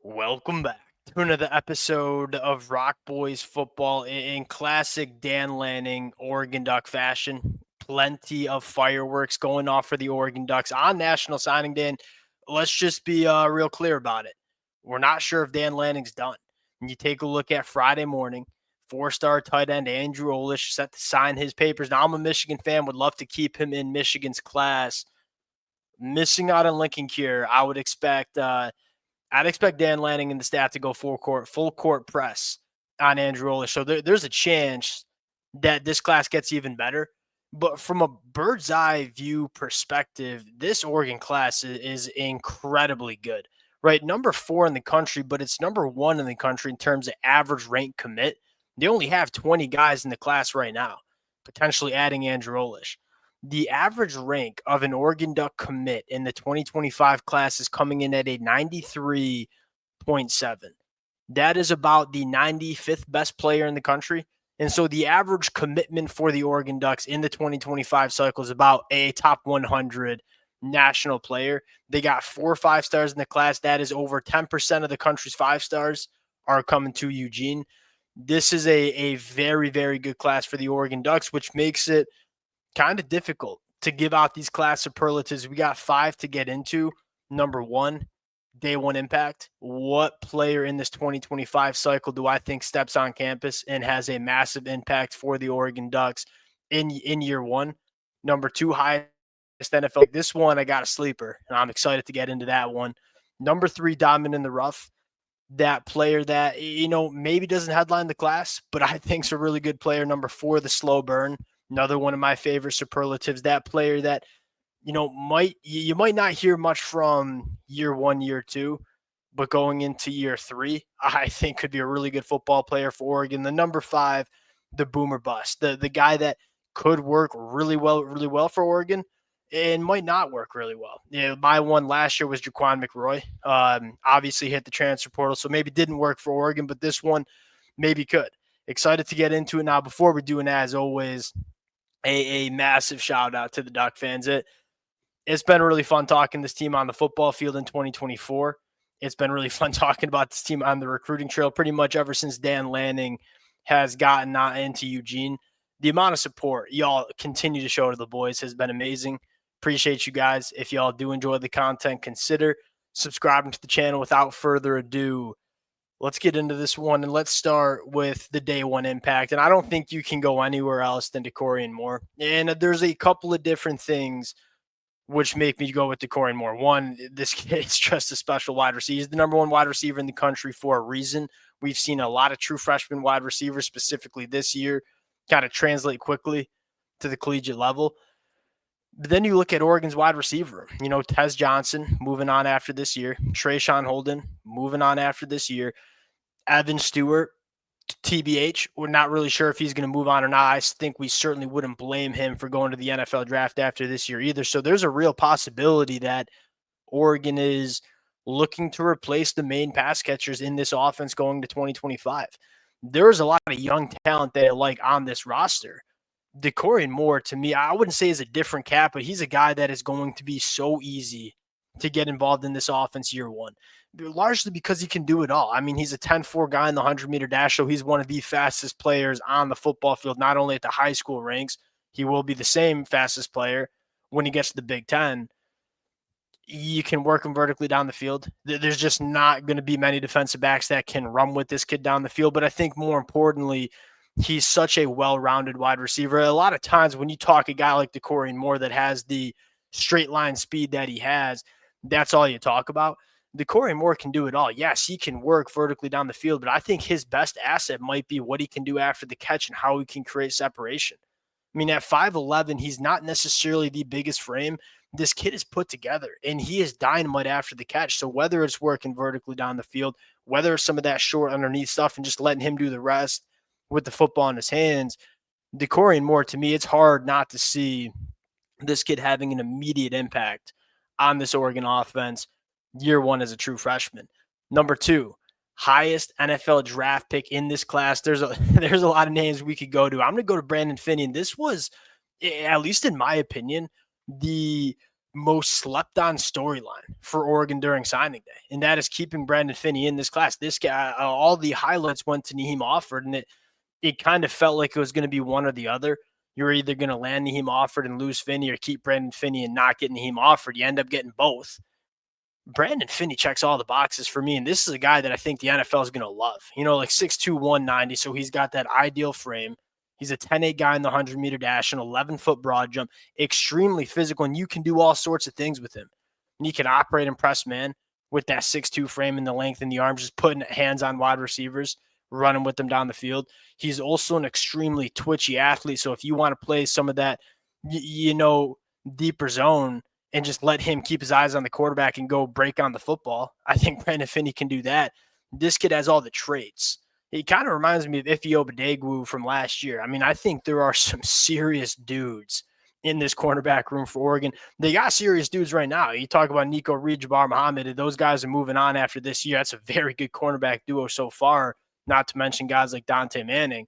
Welcome back to another episode of Rock Boys Football in classic Dan Lanning Oregon Duck fashion. Plenty of fireworks going off for the Oregon Ducks on National Signing Day. And let's just be real clear about it. We're not sure if Dan Lanning's done. And you take a look at Friday morning, four-star tight end Andrew Olish set to sign his papers. Now, I'm a Michigan fan, would love to keep him in Michigan's class. Missing out on Lincoln Cure, I'd expect Dan Lanning and the staff to go full court press on Andrew Olish. So there's a chance that this class gets even better. But from a bird's eye view perspective, this Oregon class is incredibly good, right? Number 4 in the country, but it's number 1 in the country in terms of average rank commit. They only have 20 guys in the class right now, potentially adding Andrew Olish. The average rank of an Oregon Duck commit in the 2025 class is coming in at a 93.7. That is about the 95th best player in the country. And so the average commitment for the Oregon Ducks in the 2025 cycle is about a top 100 national player. They got 4 5-stars in the class. That is over 10% of the country's 5-stars are coming to Eugene. This is a very, very good class for the Oregon Ducks, which makes it kind of difficult to give out these class superlatives. We got 5 to get into. Number 1, day 1 impact. What player in this 2025 cycle do I think steps on campus and has a massive impact for the Oregon Ducks in year 1? Number 2, highest NFL. This one, I got a sleeper, and I'm excited to get into that one. Number 3, diamond in the rough. That player that, maybe doesn't headline the class, but I think's a really good player. Number 4, the slow burn. Another one of my favorite superlatives, that player that, you might not hear much from year 1, year 2, but going into year 3, I think could be a really good football player for Oregon. The number 5, the boomer bust, the guy that could work really well for Oregon and might not work really well. My one last year was Jaquan McRoy. Obviously hit the transfer portal, so maybe didn't work for Oregon, but this one maybe could. Excited to get into it now. Before we do, and as always, a massive shout out to the Duck fans. It's been really fun talking this team on the football field in 2024. It's been really fun talking about this team on the recruiting trail pretty much ever since Dan Lanning has gotten into Eugene. The amount of support y'all continue to show to the boys has been amazing. Appreciate you guys. If y'all do enjoy the content, consider subscribing to the channel. Without further ado, let's get into this one, and let's start with the day 1 impact. And I don't think you can go anywhere else than Dakorien Moore. And there's a couple of different things which make me go with Dakorien Moore. One, this kid is just a special wide receiver. He's the number 1 wide receiver in the country for a reason. We've seen a lot of true freshman wide receivers, specifically this year, kind of translate quickly to the collegiate level. But then you look at Oregon's wide receiver, Tez Johnson moving on after this year, Trayshawn Holden moving on after this year, Evan Stewart, TBH. We're not really sure if he's going to move on or not. I think we certainly wouldn't blame him for going to the NFL draft after this year either. So there's a real possibility that Oregon is looking to replace the main pass catchers in this offense going to 2025. There's a lot of young talent that I like on this roster. Dakorien Moore, to me, I wouldn't say is a different cat, but he's a guy that is going to be so easy to get involved in this offense year 1, largely because he can do it all. I mean, he's a 10-4 guy in the 100-meter dash, so he's one of the fastest players on the football field, not only at the high school ranks. He will be the same fastest player when he gets to the Big Ten. You can work him vertically down the field. There's just not going to be many defensive backs that can run with this kid down the field, but I think more importantly, he's such a well-rounded wide receiver. A lot of times when you talk a guy like Dakorien Moore that has the straight line speed that he has, that's all you talk about. Dakorien Moore can do it all. Yes, he can work vertically down the field, but I think his best asset might be what he can do after the catch and how he can create separation. I mean, at 5'11", he's not necessarily the biggest frame. This kid is put together, and he is dynamite after the catch. So whether it's working vertically down the field, whether it's some of that short underneath stuff and just letting him do the rest with the football in his hands, Dakorien Moore, to me, it's hard not to see this kid having an immediate impact on this Oregon offense year 1 as a true freshman. Number 2, highest NFL draft pick in this class. There's a lot of names we could go to. I'm going to go to Brandon Finney, and this was, at least in my opinion, the most slept on storyline for Oregon during signing day, and that is keeping Brandon Finney in this class. This guy, all the highlights went to Naheem Offord, and it kind of felt like it was going to be one or the other. You're either going to land Naheem Offord and lose Finney, or keep Brandon Finney and not get Naheem Offord. You end up getting both. Brandon Finney checks all the boxes for me, and this is a guy that I think the NFL is going to love. Like 6'2", 190, so he's got that ideal frame. He's a 10.8 guy in the 100-meter dash, an 11-foot broad jump, extremely physical, and you can do all sorts of things with him. And he can operate and press man with that 6'2" frame and the length in the arms, just putting hands on wide receivers, running with them down the field. He's also an extremely twitchy athlete, so if you want to play some of that, deeper zone and just let him keep his eyes on the quarterback and go break on the football, I think Brandon Finney can do that. This kid has all the traits. He kind of reminds me of Ife Obadegwu from last year. I mean, I think there are some serious dudes in this cornerback room for Oregon. They got serious dudes right now. You talk about Nico Reed, Jabbar Muhammad, and those guys are moving on after this year. That's a very good cornerback duo so far, not to mention guys like Dante Manning.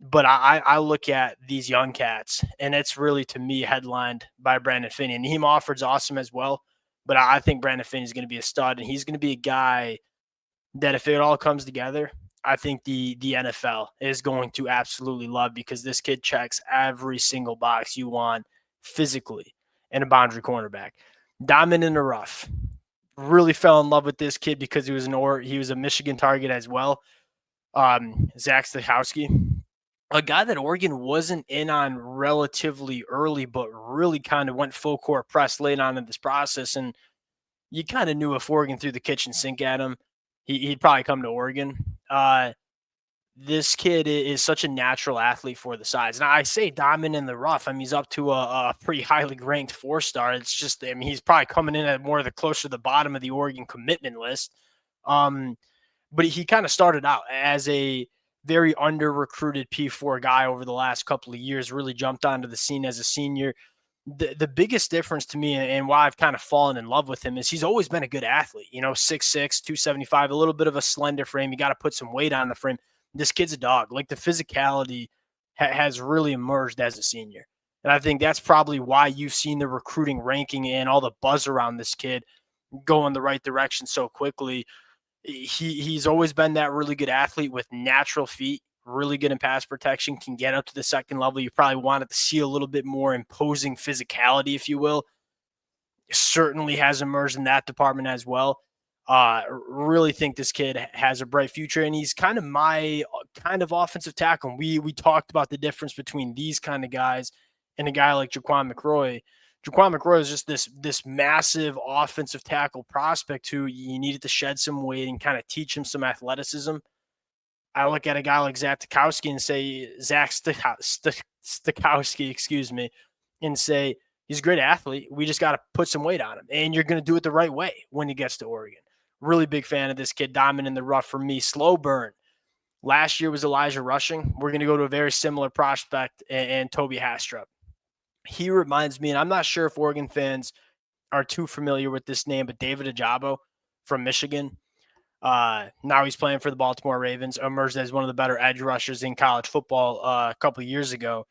But I look at these young cats, and it's really, to me, headlined by Brandon Finney. And Naheem Offord's awesome as well, but I think Brandon Finney is going to be a stud, and he's going to be a guy that if it all comes together, I think the NFL is going to absolutely love, because this kid checks every single box you want physically in a boundary cornerback. Diamond in the rough. Really fell in love with this kid because he was a Michigan target as well. Zach Stachowski, a guy that Oregon wasn't in on relatively early, but really kind of went full court press late on in this process. And you kind of knew if Oregon threw the kitchen sink at him, he'd probably come to Oregon. This kid is such a natural athlete for the size. And I say diamond in the rough. I mean, he's up to a pretty highly ranked 4-star. It's just, I mean, he's probably coming in at more of the closer to the bottom of the Oregon commitment list. But he kind of started out as a very under-recruited P4 guy over the last couple of years, really jumped onto the scene as a senior. The biggest difference to me, and why I've kind of fallen in love with him, is he's always been a good athlete. 6'6", 275, a little bit of a slender frame. You got to put some weight on the frame. This kid's a dog. Like, the physicality has really emerged as a senior. And I think that's probably why you've seen the recruiting ranking and all the buzz around this kid go in the right direction so quickly. He's always been that really good athlete with natural feet, really good in pass protection, can get up to the second level. You probably wanted to see a little bit more imposing physicality, if you will. Certainly has emerged in that department as well. Really think this kid has a bright future, and he's kind of my kind of offensive tackle. We talked about the difference between these kind of guys and a guy like Jaquan McCroy. Jaquan McCroy is just this massive offensive tackle prospect who you needed to shed some weight and kind of teach him some athleticism. I look at a guy like Zach Stachowski and say he's a great athlete. We just got to put some weight on him, and you're going to do it the right way when he gets to Oregon. Really big fan of this kid. Diamond in the rough for me. Slow burn. Last year was Elijah Rushing. We're going to go to a very similar prospect and Toby Hastrup. He reminds me, and I'm not sure if Oregon fans are too familiar with this name, but David Ojabo from Michigan. Now he's playing for the Baltimore Ravens, emerged as one of the better edge rushers in college football a couple of years ago.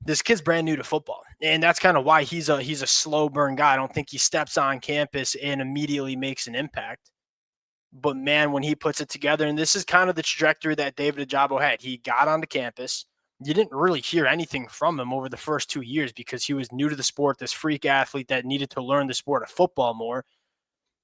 This kid's brand new to football, and that's kind of why he's a slow burn guy. I don't think he steps on campus and immediately makes an impact. But, man, when he puts it together, and this is kind of the trajectory that David Ojabo had. He got onto campus. You didn't really hear anything from him over the first 2 years because he was new to the sport, this freak athlete that needed to learn the sport of football more.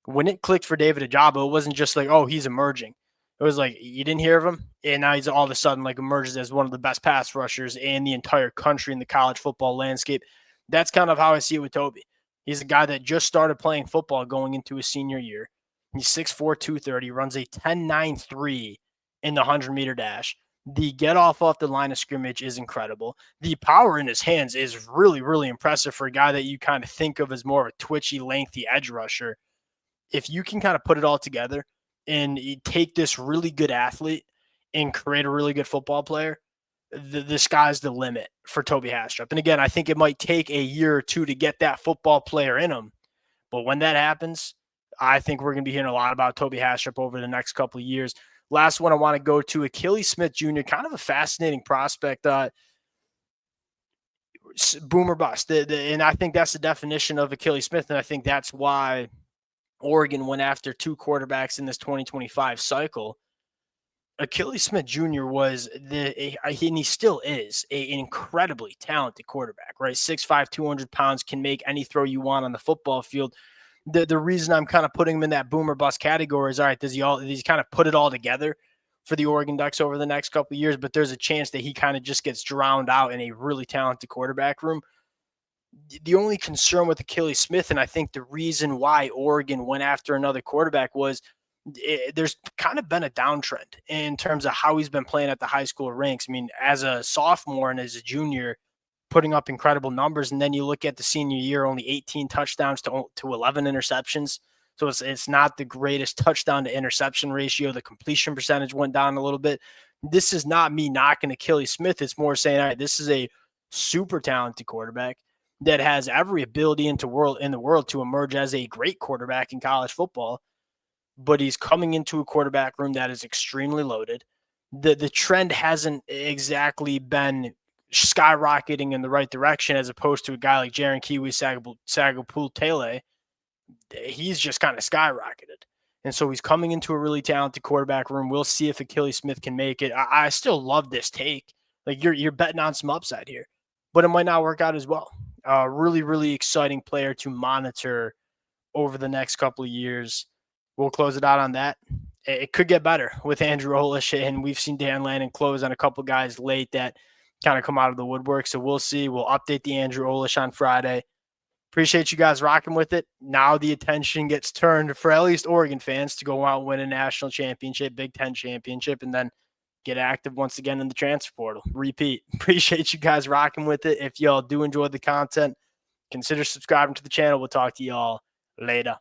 When it clicked for David Ojabo, it wasn't just like, oh, he's emerging. It was like, you didn't hear of him, and now he's all of a sudden like emerges as one of the best pass rushers in the entire country in the college football landscape. That's kind of how I see it with Toby. He's a guy that just started playing football going into his senior year. He's 6'4", 230, runs a 10.93 in the 100-meter dash. The get off the line of scrimmage is incredible. The power in his hands is really, really impressive for a guy that you kind of think of as more of a twitchy, lengthy edge rusher. If you can kind of put it all together and you take this really good athlete and create a really good football player, the sky's the limit for Toby Hastrup. And again, I think it might take a year or two to get that football player in him. But when that happens, I think we're going to be hearing a lot about Toby Hastrup over the next couple of years. Last one I want to go to, Achilles Smith Jr., kind of a fascinating prospect. boom or bust. And I think that's the definition of Achilles Smith. And I think that's why Oregon went after two quarterbacks in this 2025 cycle. Achilles Smith Jr. was and he still is an incredibly talented quarterback, right? 6'5", 200 pounds, can make any throw you want on the football field. The reason I'm kind of putting him in that boomer bust category is, all right, does he kind of put it all together for the Oregon Ducks over the next couple of years? But there's a chance that he kind of just gets drowned out in a really talented quarterback room. The only concern with Achilles Smith, and I think the reason why Oregon went after another quarterback, was there's kind of been a downtrend in terms of how he's been playing at the high school ranks. I mean, as a sophomore and as a junior, putting up incredible numbers, and then you look at the senior year, only 18 touchdowns to 11 interceptions. So it's not the greatest touchdown to interception ratio. The completion percentage went down a little bit. This is not me knocking Achilles Smith. It's more saying, all right, this is a super talented quarterback that has every ability in the world to emerge as a great quarterback in college football, but he's coming into a quarterback room that is extremely loaded. The trend hasn't exactly been skyrocketing in the right direction, as opposed to a guy like Jaren Kiwi Sagapultele. He's just kind of skyrocketed. And so he's coming into a really talented quarterback room. We'll see if Achilles Smith can make it. I still love this take. Like, you're betting on some upside here, but it might not work out as well. Really, really exciting player to monitor over the next couple of years. We'll close it out on that. It could get better with Andrew Olish, and we've seen Dan Lanning close on a couple guys late that kind of come out of the woodwork. So we'll see. We'll update the Andrew Olish on Friday. Appreciate you guys rocking with it. Now the attention gets turned for at least Oregon fans to go out and win a national championship, Big Ten championship, and then get active once again in the transfer portal. Repeat. Appreciate you guys rocking with it. If y'all do enjoy the content, consider subscribing to the channel. We'll talk to y'all later.